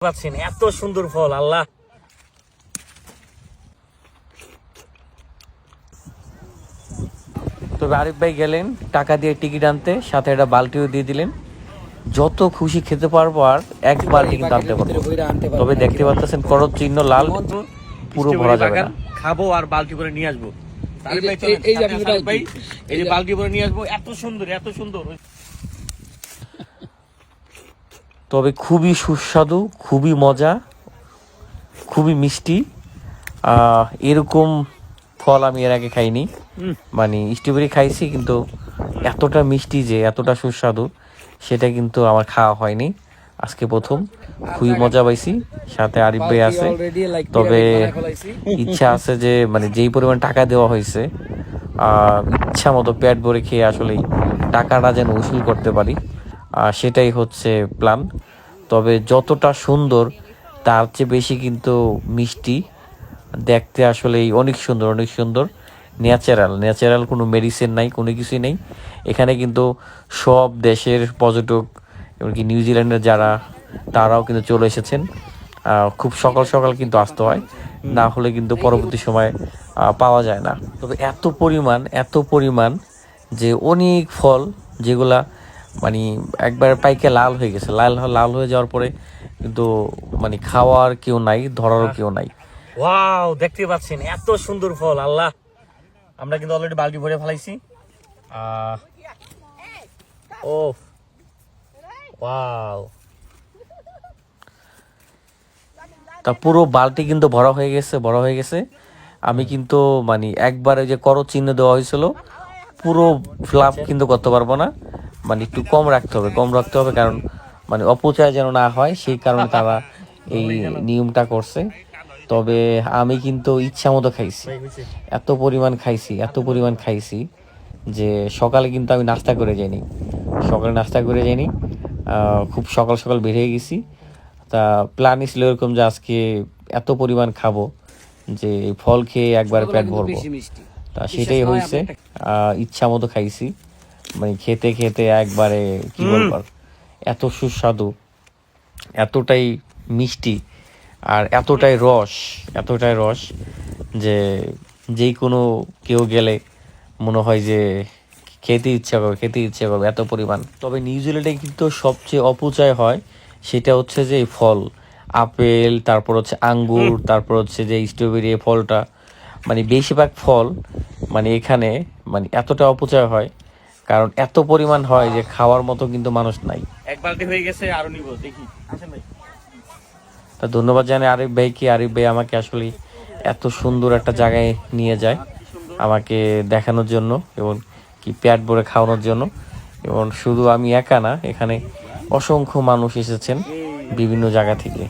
পাচ্ছেন এত সুন্দর ফল আল্লাহ। তবে আরিফ ভাই গেলেন টাকা দিয়ে টিকিট আনতে, সাথে একটা বালতিও দিয়ে দিলেন। যত খুশি খেতে পারবো আর এক বালতি কিন্তু আনতে পারবো। তবে দেখতে পাচ্ছেন করত চিহ্ন লাল, পুরো ভরা যাবে না। খাবো আর বালতি করে নিয়ে আসবো। এই যে বালতি করে নিয়ে আসবো, এত সুন্দর এত সুন্দর। তবে খুবই সুস্বাদু, খুবই মজা, খুবই মিষ্টি। এরকম ফল আমি এর আগে খাইনি। মানে স্ট্রবেরি খাইছি, কিন্তু এতটা মিষ্টি যে এতটা সুস্বাদু সেটা কিন্তু আমার খাওয়া হয়নি, আজকে প্রথম। খুবই মজা পাইছি, সাথে আরিফ ভাই আছে। তবে ইচ্ছা আছে যে মানে যেই পরিমাণ টাকা দেওয়া হয়েছে ইচ্ছা মতো পেট ভরে খেয়ে আসলে টাকাটা যেন উসুল করতে পারি, সেটাই হচ্ছে প্ল্যান। তবে যতটা সুন্দর তার চেয়ে বেশি কিন্তু মিষ্টি, দেখতে আসলেই অনেক সুন্দর অনেক সুন্দর। ন্যাচারাল কোনো মেডিসিন নাই, কোনো কিছুই নেই এখানে। কিন্তু সব দেশের পর্যটক, এমনকি নিউজিল্যান্ডের যারা, তারাও কিন্তু চলে এসেছেন। খুব সকাল সকাল কিন্তু আসতে হয়, না হলে কিন্তু পরবর্তী সময় পাওয়া যায় না। তবে এত পরিমাণ যে অনেক ফল, যেগুলা মানে একবার পাইকে লাল হয়ে গেছে, লাল হয়ে যাওয়ার পরে কিন্তু মানে খাওয়ার কেউ নাই, ধরারও কেউ নাই। ওয়াও, দেখতে পাচ্ছেন এত সুন্দর ফল আল্লাহ। আমরা কিন্তু অলরেডি বালতি ভরে ফেলাইছি। ও ওয়াও, তা পুরো বালতি কিন্তু ভরা হয়ে গেছে। আমি কিন্তু মানে একবারে যে করো চিহ্ন দেওয়া হয়েছিল, পুরো ফ্লাপ কিন্তু করতে পারবো না। মানে একটু কম রাখতে হবে, কারণ মানে অপচয় যেন না হয়, সেই কারণে তারা এই নিয়মটা করছে। তবে আমি কিন্তু ইচ্ছা মতো খাইছি, এত পরিমাণ খাইছি যে সকালে কিন্তু আমি নাস্তা করে যাইনি। খুব সকাল সকাল বের হয়ে গেছি। তা প্ল্যান ছিল এরকম যে আজকে এত পরিমাণ খাবো যে ফল খেয়ে একবার পেট ভরবো। তা সেটাই হয়েছে, ইচ্ছা মতো খাইছি। মানে খেতে খেতে একবারে কি বলবো, এত সুস্বাদু, এতটাই মিষ্টি, আর এতটাই রস যে যেই কোনো কেউ গেলে মনে হয় যে খেতে ইচ্ছা করবে এত পরিমাণ। তবে নিউজিল্যান্ডে কিন্তু সবচেয়ে অপচয় হয়, সেটা হচ্ছে যে ফল, আপেল, তারপর হচ্ছে আঙ্গুর, তারপর হচ্ছে যে স্ট্রবেরি, ফলটা মানে বেশিরভাগ ফল মানে এখানে মানে এতটা অপচয় হয়, কারণ এত পরিমাণ হয় যে খাওয়ার মতো কিন্তু মানুষ নাই। এক বালতি হয়ে গেছে, আরো নিব, দেখি আসেন ভাই। তা ধন্যবাদ জানাই আরিফ ভাই আমাকে আসলে এত সুন্দর একটা জায়গায় নিয়ে যায়, আমাকে দেখানোর জন্য এবং কি পেট ভরে খাওয়ানোর জন্য। এবং শুধু আমি একা না, এখানে অসংখ্য মানুষ এসেছেন বিভিন্ন জায়গা থেকে।